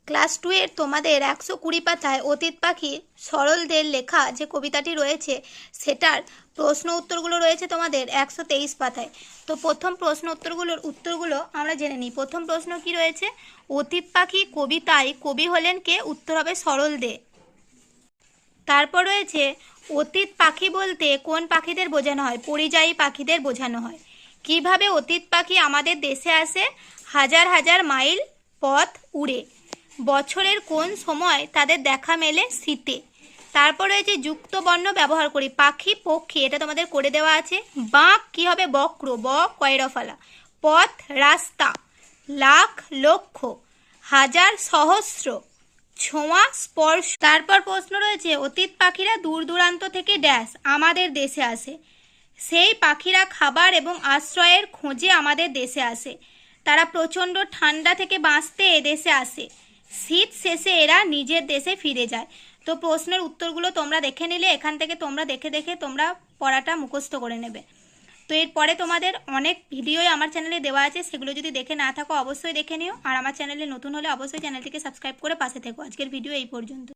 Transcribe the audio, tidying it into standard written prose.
Class 2 এর তোমাদের 120 পাতায় অতীত পাখি সরলদের লেখা যে কবিতাটি রয়েছে সেটার প্রশ্ন উত্তরগুলো রয়েছে তোমাদের 123 পাতায়। তো প্রথম প্রশ্ন উত্তরগুলো আমরা জেনে নিই। প্রথম প্রশ্ন কি রয়েছে? অতীত পাখি কবিতায় কবি হলেন কে? উত্তর হবে সরল দে। তারপর রয়েছে অতীত পাখি বলতে কোন পাখিদের বোঝানো হয়? পরিযায়ী পাখিদের বোঝানো হয়। কিভাবে অতীত পাখি আমাদের দেশে আসে? হাজার হাজার মাইল পথ উড়ে। বছরের কোন সময় তাদের দেখা মেলে? শীতে। তারপর রয়েছে যুক্ত বর্ণ ব্যবহার করি। পাখি পক্ষী এটা তোমাদের করে দেওয়া আছে। বাঁক কি হবে? বক্র, ব কয়রফলা। পথ রাস্তা, লাখ লক্ষ, হাজার সহস্র, ছোঁয়া স্পর্শ। তারপর প্রশ্ন রয়েছে অতীত পাখিরা দূর দূরান্ত থেকে ড্যাশ আমাদের দেশে আসে। সেই পাখিরা খাবার এবং আশ্রয়ের খোঁজে আমাদের দেশে আসে। তারা প্রচণ্ড ঠান্ডা থেকে বাঁচতে এদেশে আসে। শীত শেষে এরা নিজের দেশে ফিরে যায়। তো প্রশ্নের উত্তরগুলো তোমরা দেখে নিলে এখান থেকে তোমরা দেখে দেখে তোমরা পড়াটা মুখস্থ করে নেবে। তো এরপরে তোমাদের অনেক ভিডিওই আমার চ্যানেলে দেওয়া আছে, সেগুলো যদি দেখে না থাকো অবশ্যই দেখে নিও। আর আমার চ্যানেলে নতুন হলে অবশ্যই চ্যানেলটিকে সাবস্ক্রাইব করে পাশে থেকো। আজকের ভিডিও এই পর্যন্ত।